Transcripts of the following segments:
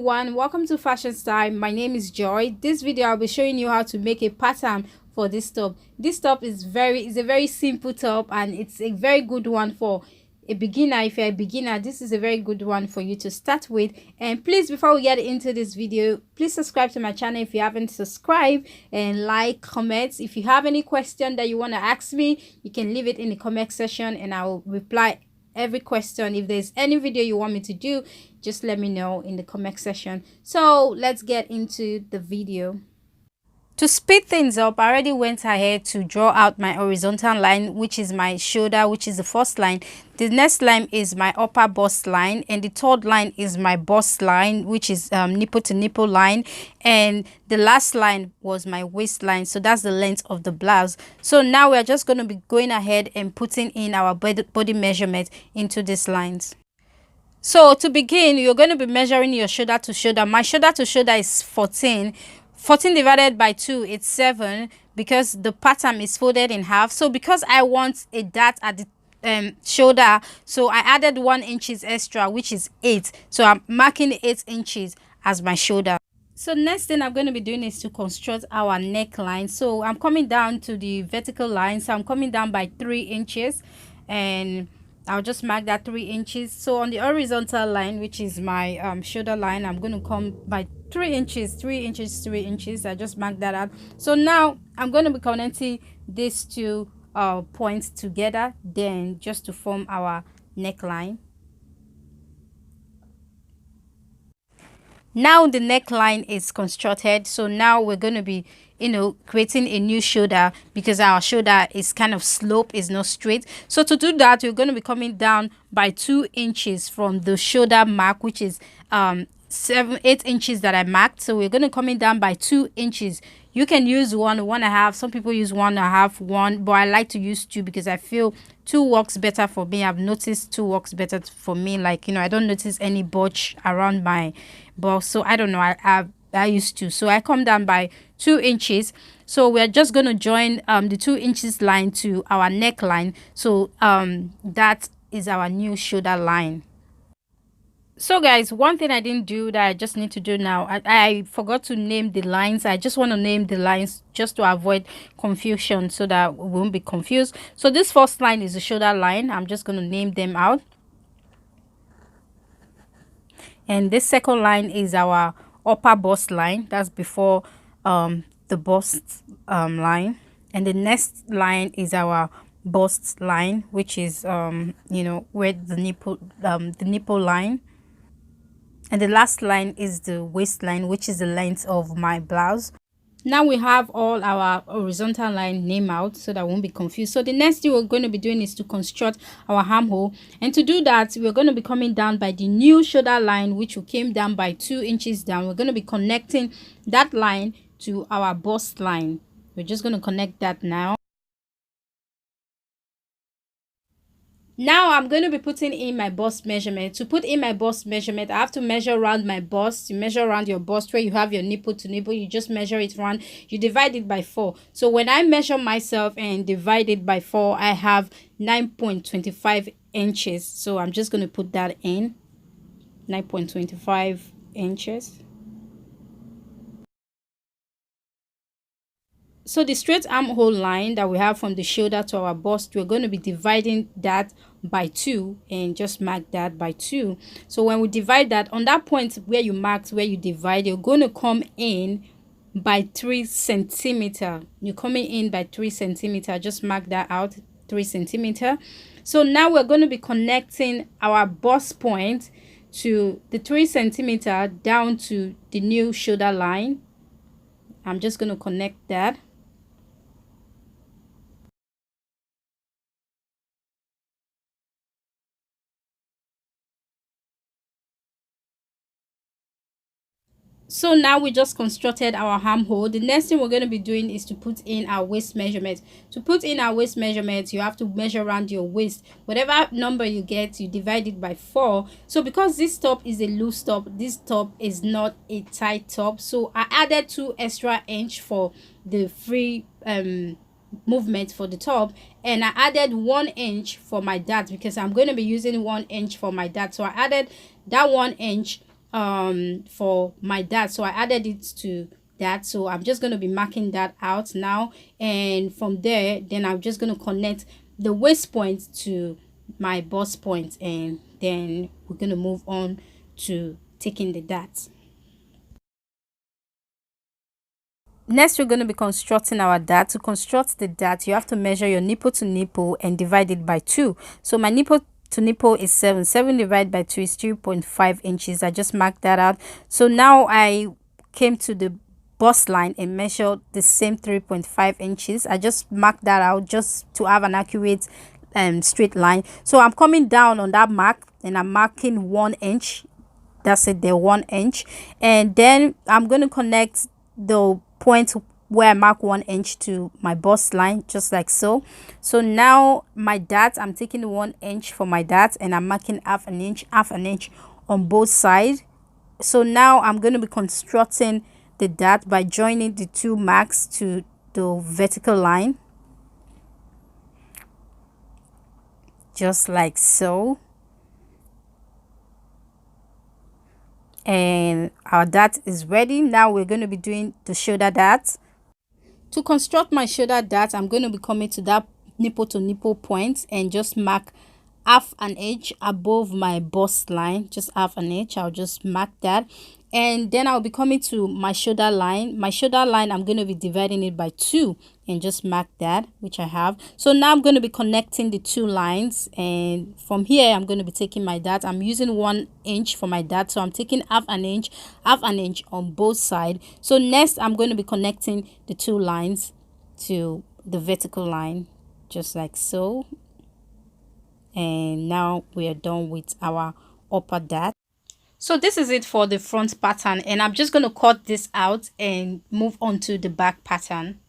everyone, welcome to Fashion Style. My name is Joy. This video I'll be showing you how to make a pattern for this top. This top is a very simple top, and it's a very good one for a beginner. If you're a beginner, this is a very good one for you to start with. And please, before we get into this video, please subscribe to my channel if you haven't subscribed, and like, comment. If you have any question that you want to ask me, you can leave it in the comment section and I will reply every question. If there's any video you want me to do, just let me know in the comment section. So let's get into the video. To speed things up, I already went ahead to draw out my horizontal line, which is my shoulder, which is the first line. The next line is my upper bust line, and the third line is my bust line, which is nipple to nipple line, and the last line was my waistline. So that's the length of the blouse. So now we're just going to be going ahead and putting in our body measurement into these lines. So to begin, you're going to be measuring your shoulder to shoulder. My shoulder to shoulder is 14 divided by 2, it's 7, because the pattern is folded in half. So because I want a dart at the shoulder, so I added 1 inch extra, which is 8. So I'm marking 8 inches as my shoulder. So next thing I'm going to be doing is to construct our neckline. So I'm coming down to the vertical line. So I'm coming down by 3 inches, and I'll just mark that 3 inches. So on the horizontal line, which is my shoulder line, I'm going to come by 3 inches, 3 inches, 3 inches. I just marked that out. So now I'm going to be connecting these two points together, then just to form our neckline. Now the neckline is constructed, so now we're going to be creating a new shoulder, because our shoulder is kind of slope, is not straight. So to do that, we're going to be coming down by 2 inches from the shoulder mark, which is 8 inches that I marked. So we're going to coming down by 2 inches. You can use 1.5. Some people use 1.5, 1, but I like to use 2 because I feel 2 works better for me. I've noticed 2 works better for me. Like, I don't notice any bulge around my bust. So I don't know. I used to. So I come down by 2 inches. So we're just going to join the 2 inches line to our neckline. So that is our new shoulder line. So guys, one thing I didn't do that I just need to do now, I forgot to name the lines. I just want to name the lines just to avoid confusion, so that we won't be confused. So this first line is the shoulder line. I'm just going to name them out. And this second line is our upper bust line. That's before the bust line. And the next line is our bust line, which is where the nipple line. And the last line is the waistline, which is the length of my blouse. Now we have all our horizontal line name out, so that we won't be confused. So the next thing we're going to be doing is to construct our armhole. And to do that, we're going to be coming down by the new shoulder line, which we came down by 2 inches down. We're going to be connecting that line to our bust line. We're just going to connect that now. Now I'm going to be putting in my bust measurement. To put in my bust measurement, I have to measure around my bust. You measure around your bust where you have your nipple to nipple. You just measure it around. You divide it by 4. So when I measure myself and divide it by 4, I have 9.25 inches. So I'm just going to put that in. 9.25 inches. So the straight armhole line that we have from the shoulder to our bust, we're going to be dividing that by 2, and just mark that by 2. So when we divide that, on that point where you marked, where you divide, you're going to come in by 3 centimeter. You're coming in by 3 centimeter. Just mark that out, 3 centimeter. So now we're going to be connecting our bust point to the 3 centimeter down to the new shoulder line. I'm just going to connect that. So now we just constructed our armhole. The next thing we're going to be doing is to put in our waist measurement. To put in our waist measurement, you have to measure around your waist. Whatever number you get, you divide it by 4. So because this top is a loose top, this top is not a tight top. So I added 2 extra inch for the free movement for the top, and I added 1 inch for my dart, because I'm going to be using 1 inch for my dart. So I added that 1 inch for my dart, so I added it to that. So I'm just going to be marking that out now, and from there then I'm just going to connect the waist point to my bust point, and then we're going to move on to taking the dart. Next, we're going to be constructing our dart. To construct the dart, you have to measure your nipple to nipple and divide it by 2. So my nipple to nipple is 7. 7 divided by 2 is 3.5 inches. I just marked that out. So now I came to the bust line and measured the same 3.5 inches. I just marked that out just to have an accurate straight line. So I'm coming down on that mark and I'm marking 1 inch. That's it, there, 1 inch. And then I'm going to connect the point where I mark 1 inch to my bust line, just like so. So now my dart, I'm taking 1 inch for my dart and I'm marking half an inch on both sides. So now I'm going to be constructing the dart by joining the 2 marks to the vertical line, just like so. And our dart is ready. Now we're going to be doing the shoulder dart. To construct my shoulder dart, I'm going to be coming to that nipple to nipple point and just mark half an inch above my bust line, just half an inch. I'll just mark that, and then I'll be coming to my shoulder line. My shoulder line, I'm going to be dividing it by 2 and just mark that, which I have. So now I'm going to be connecting the 2 lines, and from here I'm going to be taking my dart. I'm using 1 inch for my dart, so I'm taking half an inch on both sides. So next I'm going to be connecting the 2 lines to the vertical line, just like so. And now we are done with our upper dart. So this is it for the front pattern, and I'm just going to cut this out and move on to the back pattern.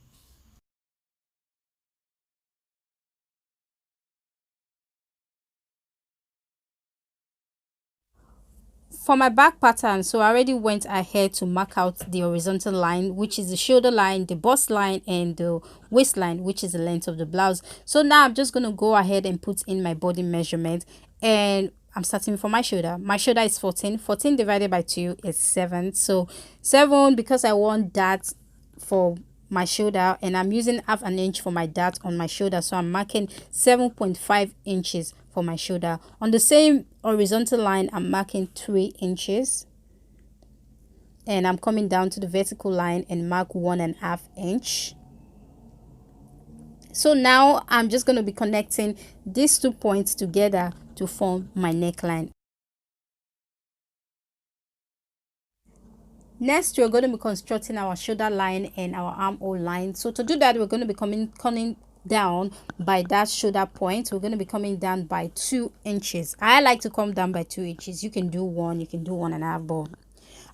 For my back pattern, so I already went ahead to mark out the horizontal line, which is the shoulder line, the bust line, and the waistline, which is the length of the blouse. So now I'm just going to go ahead and put in my body measurement, and I'm starting for my shoulder. My shoulder is 14. 14 divided by 2 is 7. So 7, because I want that for my shoulder, and I'm using half an inch for my dart on my shoulder, so I'm marking 7.5 inches for my shoulder. On the same horizontal line, I'm marking 3 inches, and I'm coming down to the vertical line and mark 1.5 inch. So now I'm just going to be connecting these 2 points together to form my neckline. Next, we're going to be constructing our shoulder line and our armhole line. So to do that, we're going to be coming down by that shoulder point. We're going to be coming down by 2 inches. I like to come down by 2 inches. You can do 1, you can do 1.5, but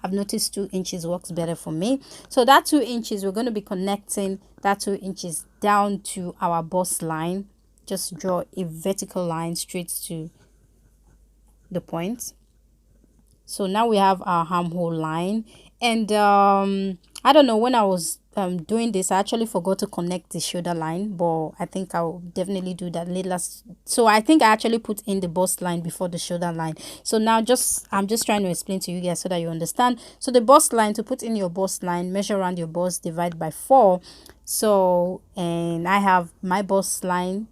I've noticed 2 inches works better for me. So that 2 inches, we're going to be connecting that 2 inches down to our bust line. Just draw a vertical line straight to the point. So now we have our armhole line, and I don't know, when I was doing this, I actually forgot to connect the shoulder line, but I think I'll definitely do that later. So I think I actually put in the bust line before the shoulder line. So now I'm just trying to explain to you guys so that you understand. So the bust line, to put in your bust line, measure around your bust, divide by 4. So, and I have my bust line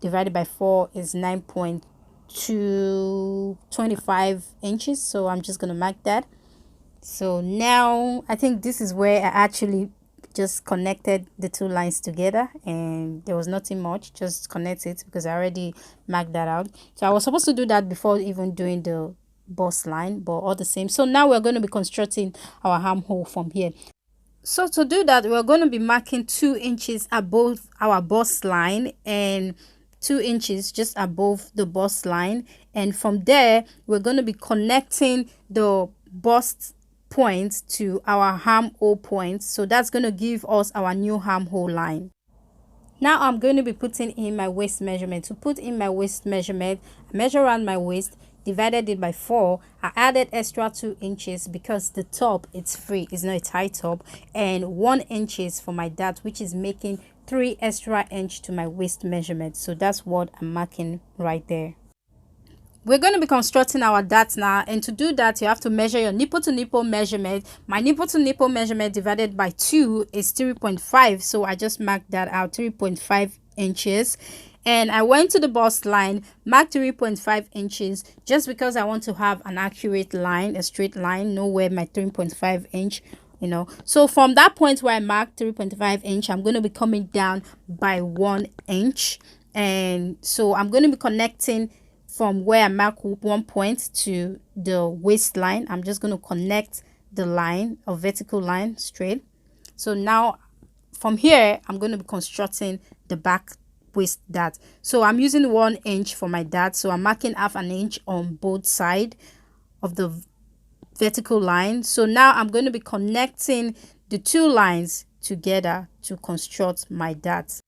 divided by 4 is 9.225 inches. So I'm just gonna mark that. So now I think this is where I actually just connected the 2 lines together, and there was nothing much, just connect it because I already marked that out. So I was supposed to do that before even doing the bust line, but all the same. So now we're going to be constructing our armhole from here. So to do that, we're going to be marking 2 inches above our bust line and 2 inches just above the bust line, and from there we're going to be connecting the bust point to our armhole point. So that's going to give us our new armhole line. Now I'm going to be putting in my waist measurement. To put in my waist measurement, I measure around my waist, divided it by 4. I added extra 2 inches because the top, it's free, it's not a tight top, and 1 inches for my dart, which is making 3 extra inch to my waist measurement. So that's what I'm marking right there. we're going to be constructing our dart now, and to do that you have to measure your nipple to nipple measurement. My nipple to nipple measurement divided by 2 is 3.5, so I just marked that out, 3.5 inches. And I went to the bust line, marked 3.5 inches, just because I want to have an accurate line, a straight line, know where my 3.5 inch, so from that point where I marked 3.5 inch, I'm going to be coming down by 1 inch. And so I'm going to be connecting from where I mark 1 point to the waistline. I'm just going to connect the line, a vertical line, straight. So now from here I'm going to be constructing the back waist dart. So I'm using 1 inch for my dart, so I'm marking half an inch on both sides of the vertical line. So now I'm going to be connecting the 2 lines together to construct my dart.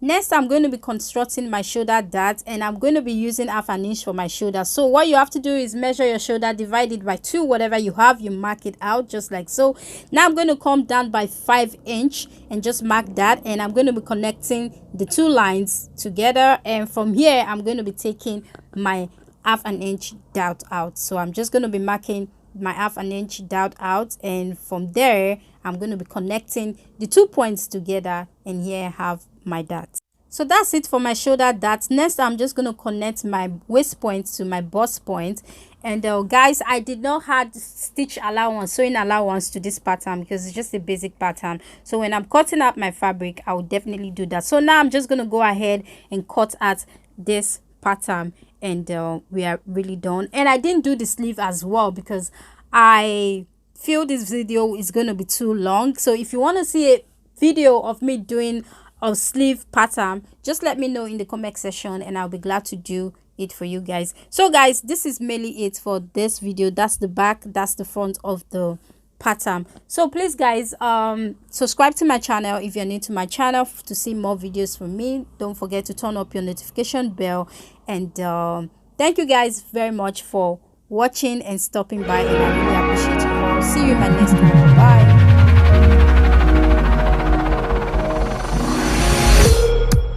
Next, I'm going to be constructing my shoulder dart, and I'm going to be using half an inch for my shoulder. So what you have to do is measure your shoulder, divide it by 2, whatever you have, you mark it out just like so. Now I'm going to come down by 5 inch and just mark that, and I'm going to be connecting the 2 lines together. And from here I'm going to be taking my half an inch dart out. So I'm just going to be marking my half an inch dart out, and from there I'm going to be connecting the 2 points together, and here I have my dart. So that's it for my shoulder dart. Next, I'm just going to connect my waist point to my bust point. And guys, I did not add stitch allowance, sewing allowance to this pattern because it's just a basic pattern. So when I'm cutting out my fabric, I will definitely do that. So now I'm just going to go ahead and cut out this pattern, and we are really done. And I didn't do the sleeve as well because I feel this video is going to be too long. So if you want to see a video of me doing a sleeve pattern, just let me know in the comment section and I'll be glad to do it for you guys. So guys, this is mainly it for this video. That's the back, that's the front of the pattern. So please guys, subscribe to my channel if you're new to my channel to see more videos from me. Don't forget to turn up your notification bell, and thank you guys very much for watching and stopping by, and I really appreciate you all. See you in my next one. Bye.